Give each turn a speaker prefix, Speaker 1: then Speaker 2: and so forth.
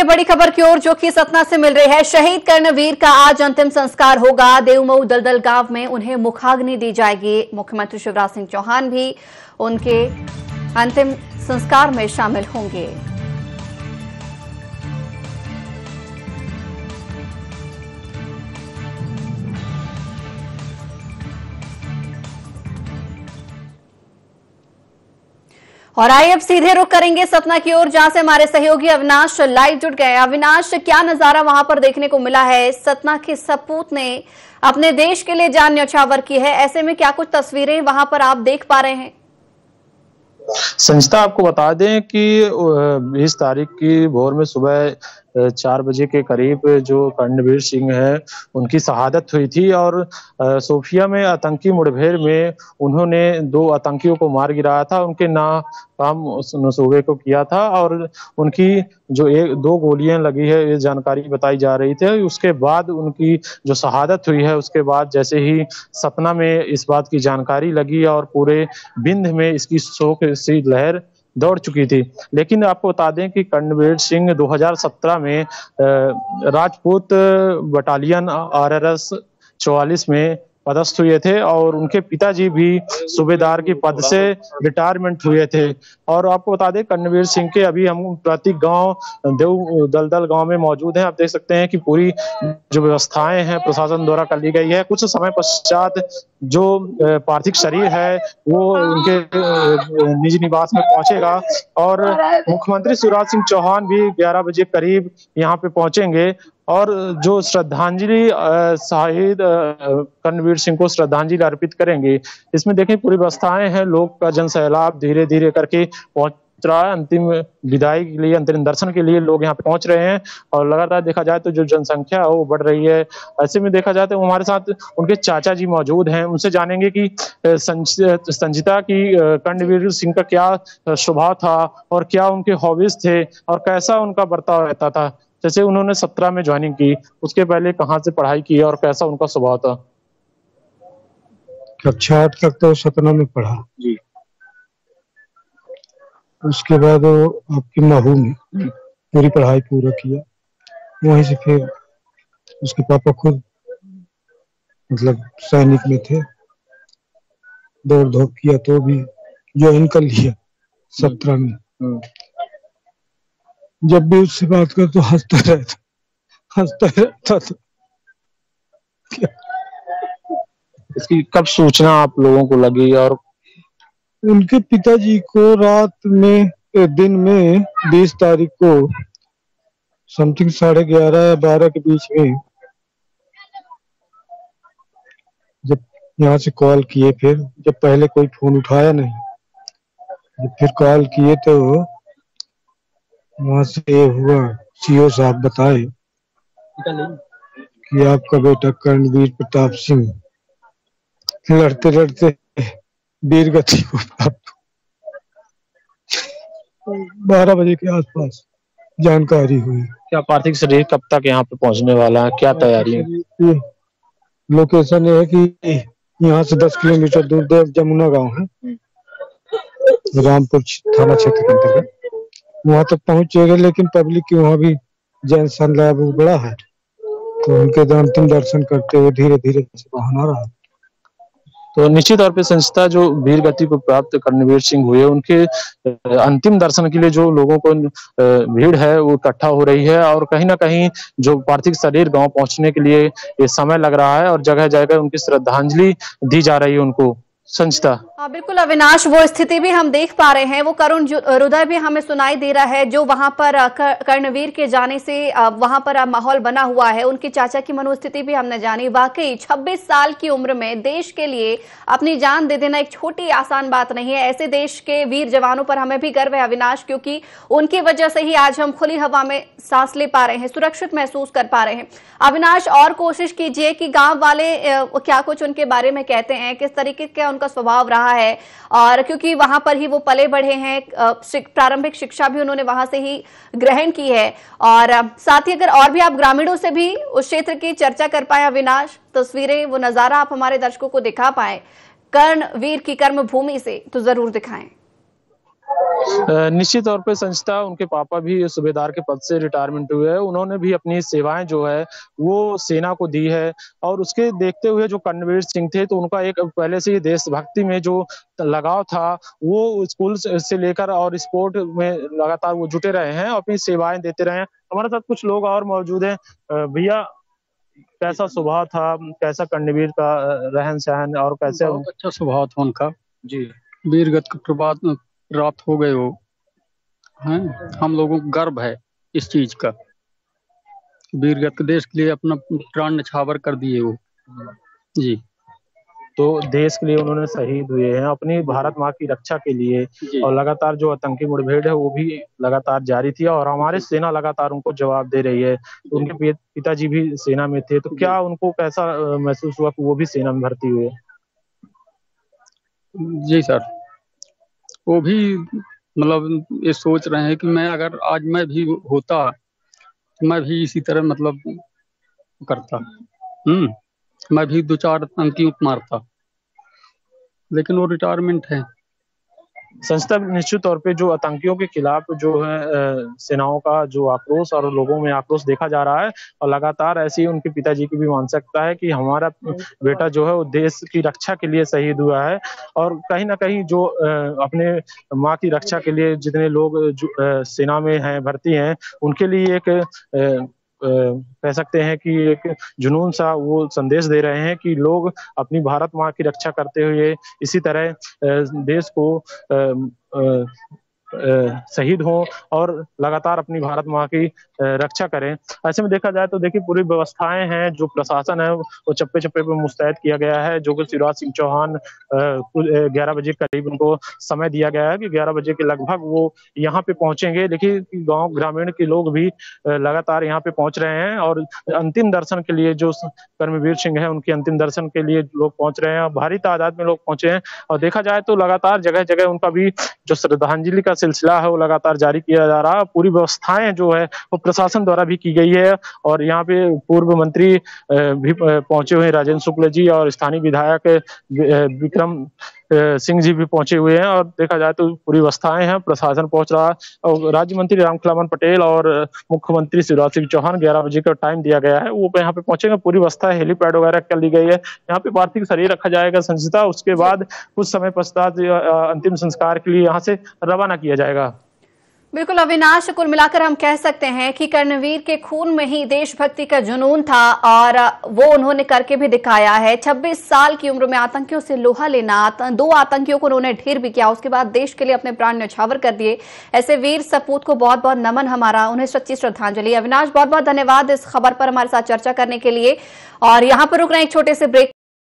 Speaker 1: बड़ी खबर की ओर जो कि सतना से मिल रही है। शहीद कर्णवीर का आज अंतिम संस्कार होगा। देवमऊ दलदल गांव में उन्हें मुखाग्नि दी जाएगी। मुख्यमंत्री शिवराज सिंह चौहान भी उनके अंतिम संस्कार में शामिल होंगे। और आइए अब सीधे रुख करेंगे सतना की ओर, जहां से हमारे सहयोगी अविनाश लाइव जुट गए। अविनाश, क्या नजारा वहां पर देखने को मिला है? सतना के सपूत ने अपने देश के लिए जान न्यौछावर की है, ऐसे में क्या कुछ तस्वीरें वहां पर आप देख पा रहे हैं?
Speaker 2: संचिता, आपको बता दें कि 20 तारीख की भोर में सुबह 4 बजे के करीब जो कर्णवीर सिंह है उनकी शहादत हुई थी और सोफिया में आतंकी मुठभेड़ में उन्होंने 2 आतंकियों को मार गिराया था। उनके नाम उस नसूबे को किया था और उनकी जो 2 गोलियां लगी है ये जानकारी बताई जा रही थी। उसके बाद उनकी जो शहादत हुई है उसके बाद जैसे ही सतना में इस बात की जानकारी लगी और पूरे विंध्य में इसकी शोक सी लहर दौड़ चुकी थी। लेकिन आपको बता दें कि कर्णवीर सिंह 2017 में राजपूत बटालियन RRS 44 में पदस्थ हुए थे और उनके पिताजी भी सूबेदार के पद से रिटायरमेंट हुए थे। और आपको बता दें कर्णवीर सिंह के अभी हम प्रतीक गांव देव दलदल गांव में मौजूद हैं। आप देख सकते हैं कि पूरी जो व्यवस्थाएं हैं प्रशासन द्वारा कर ली गई है। कुछ समय पश्चात जो पार्थिव शरीर है वो उनके निज निवास में पहुंचेगा और मुख्यमंत्री शिवराज सिंह चौहान भी 11 बजे करीब यहाँ पे पहुंचेंगे और जो श्रद्धांजलि शहीद कर्णवीर सिंह को श्रद्धांजलि अर्पित करेंगे। इसमें देखें पूरी व्यवस्थाएं हैं, लोग का जनसैलाब धीरे धीरे करके पहुंच रहा है। अंतिम विदाई के लिए, अंतिम दर्शन के लिए लोग यहाँ पे पहुंच रहे हैं और लगातार देखा जाए तो जो जनसंख्या है वो बढ़ रही है। ऐसे में देखा जाए तो हमारे साथ उनके चाचा जी मौजूद हैं, उनसे जानेंगे कि संचिता की कर्णवीर सिंह का क्या स्वभाव था और क्या उनके हॉबीज थे और कैसा उनका बर्ताव रहता था। जैसे उन्होंने 17 में ज्वाइनिंग की, उसके पहले कहाँ से पढ़ाई की और कैसा उनका स्वभाव था?
Speaker 3: कक्षा 8 तक तो सतना में पढ़ा
Speaker 2: जी।
Speaker 3: उसके बाद वो आपकी महू में पूरी पढ़ाई पूरा किया। वहीं से फिर उसके पापा खुद मतलब सैनिक में थे, दौड़ धूप किया तो भी ज्वाइन कर लिया 17 में। जब भी उससे बात कर तो हंसता रहता था।
Speaker 2: इसकी कब सूचना आप लोगों को लगी? और
Speaker 3: उनके पिताजी को रात में दिन में 20 तारीख को समथिंग 11:30 या 12 के बीच में जब यहाँ से कॉल किए, फिर जब पहले कोई फोन उठाया नहीं, जब फिर कॉल किए तो वहां से हुआ CO साहब बताए कि आपका बेटा कर्णवीर प्रताप सिंह लड़ते लड़ते वीर गति को प्राप्त। 12 बजे के आसपास जानकारी हुई।
Speaker 2: क्या पार्थिव शरीर कब तक यहाँ पे पहुंचने वाला है? क्या तैयारी है?
Speaker 3: लोकेशन ये है कि यहाँ से 10 किलोमीटर दूर देव जमुना गांव है, रामपुर थाना क्षेत्र के अंतर्गत। वहां तक पहुंचेगा, लेकिन पब्लिक की वहां भी जनसन लैब बड़ा है तो उनके अंतिम दर्शन करते हुए धीरे धीरे वाहन आ रहा है।
Speaker 2: तो निश्चित तौर पे संस्था जो वीर गति को प्राप्त कर्णवीर सिंह हुए उनके अंतिम दर्शन के लिए जो लोगों को भीड़ है वो इकट्ठा हो रही है और कहीं ना कहीं जो पार्थिव शरीर गांव पहुंचने के लिए ये समय लग रहा है और जगह जगह उनकी श्रद्धांजलि दी जा रही है उनको। संचिता।
Speaker 1: हाँ बिल्कुल अविनाश, वो स्थिति भी हम देख पा रहे हैं, वो करुण हृदय भी हमें सुनाई दे रहा है जो वहां पर कर्णवीर के जाने से वहां पर माहौल बना हुआ है। उनके चाचा की मनोस्थिति भी हमने जानी। वाकई 26 साल की उम्र में देश के लिए अपनी जान दे देना एक छोटी आसान बात नहीं है। ऐसे देश के वीर जवानों पर हमें भी गर्व है अविनाश, क्योंकि उनकी वजह से ही आज हम खुली हवा में सांस ले पा रहे हैं, सुरक्षित महसूस कर पा रहे हैं। अविनाश, और कोशिश कीजिए कि गाँव वाले क्या कुछ उनके बारे में कहते हैं, किस तरीके का उनका स्वभाव रहा है, और क्योंकि वहां पर ही वो पले बढ़े हैं, प्रारंभिक शिक्षा भी उन्होंने वहां से ही ग्रहण की है। और साथ ही अगर और भी आप ग्रामीणों से भी उस क्षेत्र की चर्चा कर पाए अविनाश, तस्वीरें, वो नजारा आप हमारे दर्शकों को दिखा पाए कर्णवीर की कर्म भूमि से, तो जरूर दिखाएं।
Speaker 2: निश्चित तौर पे संचिता, उनके पापा भी सूबेदार के पद से रिटायरमेंट हुए हैं। उन्होंने भी अपनी सेवाएं जो है वो सेना को दी है, और उसके देखते हुए जो कर्णवीर सिंह थे तो उनका एक पहले से ही देशभक्ति में जो लगाव था वो स्कूल से लेकर और स्पोर्ट में लगातार वो जुटे रहे हैं, अपनी सेवाएं देते रहे हैं। हमारे साथ कुछ लोग और मौजूद हैं। भैया, कैसा स्वभाव था, कैसा कर्णवीर का रहन सहन, और कैसे
Speaker 4: बहुत अच्छा स्वभाव था उनका
Speaker 2: जी।
Speaker 4: वीरगति का प्राप्त हो गए वो हैं। हम लोगों को गर्व है इस चीज का। वीरगति देश के लिए अपना प्राण न्यौछावर कर दिए वो जी।
Speaker 2: तो देश के लिए उन्होंने शहीद हुए हैं, अपनी भारत माँ की रक्षा के लिए, और लगातार जो आतंकी मुठभेड़ है वो भी लगातार जारी थी, और हमारे सेना लगातार उनको जवाब दे रही है। तो उनके पिताजी भी सेना में थे, तो क्या उनको कैसा महसूस हुआ कि वो भी सेना में भर्ती हुए?
Speaker 4: जी सर, वो भी मतलब ये सोच रहे हैं कि मैं अगर आज मैं भी होता तो मैं भी इसी तरह मतलब करता, मैं भी 2-4 आतंकियों को मारता, लेकिन वो रिटायरमेंट है।
Speaker 2: संस्था निश्चित तौर पे जो आतंकियों के खिलाफ जो है सेनाओं का जो आक्रोश और लोगों में आक्रोश देखा जा रहा है, और लगातार ऐसी उनके पिताजी की भी मानसिकता है कि हमारा बेटा जो है वो देश की रक्षा के लिए शहीद हुआ है, और कहीं ना कहीं जो अपने माँ की रक्षा के लिए जितने लोग सेना में हैं, भर्ती हैं, उनके लिए एक कह सकते हैं कि एक जुनून सा वो संदेश दे रहे हैं कि लोग अपनी भारत माँ की रक्षा करते हुए इसी तरह देश को शहीद हों और लगातार अपनी भारत माँ की रक्षा करें। ऐसे में देखा जाए तो देखिए पूरी व्यवस्थाएं हैं, जो प्रशासन है वो चप्पे चप्पे पे मुस्तैद किया गया है। जो कि शिवराज सिंह चौहान 11 बजे करीब उनको समय दिया गया है कि 11 बजे के लगभग वो यहाँ पे पहुंचेंगे। देखिए गांव ग्रामीण के लोग भी लगातार यहाँ पे पहुंच रहे हैं, और अंतिम दर्शन के लिए जो कर्मवीर सिंह है उनके अंतिम दर्शन के लिए लोग पहुंच रहे हैं, और भारी तादाद में लोग पहुंचे हैं। और देखा जाए तो लगातार जगह जगह उनका भी जो श्रद्धांजलि का सिलसिला है वो लगातार जारी किया जा रहा है। पूरी व्यवस्थाएं जो है वो प्रशासन द्वारा भी की गई है, और यहाँ पे पूर्व मंत्री भी पहुंचे हुए हैं, राजेंद्र शुक्ल जी, और स्थानीय विधायक विक्रम सिंह जी भी पहुंचे हुए हैं। और देखा जाए तो पूरी व्यवस्थाएं हैं, प्रशासन पहुंच रहा है, और राज्य मंत्री रामखिलावन पटेल और मुख्यमंत्री शिवराज सिंह चौहान 11 बजे का टाइम दिया गया है, वो यहाँ पे पहुंचेंगे। पूरी व्यवस्था हेलीपैड वगैरह कर ली गई है। यहाँ पे पार्थिव शरीर रखा जाएगा संचिता, उसके बाद कुछ समय पश्चात अंतिम संस्कार के लिए यहाँ से रवाना किया जाएगा।
Speaker 1: बिल्कुल अविनाश, कुल मिलाकर हम कह सकते हैं कि कर्णवीर के खून में ही देशभक्ति का जुनून था, और वो उन्होंने करके भी दिखाया है। 26 साल की उम्र में आतंकियों से लोहा लेना, 2 आतंकियों को उन्होंने ढेर भी किया, उसके बाद देश के लिए अपने प्राण न्यौछावर कर दिए। ऐसे वीर सपूत को बहुत बहुत नमन हमारा, उन्हें सच्ची श्रद्धांजलि। अविनाश, बहुत बहुत धन्यवाद इस खबर पर हमारे साथ चर्चा करने के लिए, और यहाँ पर रुक रहे हैं एक छोटे से ब्रेक।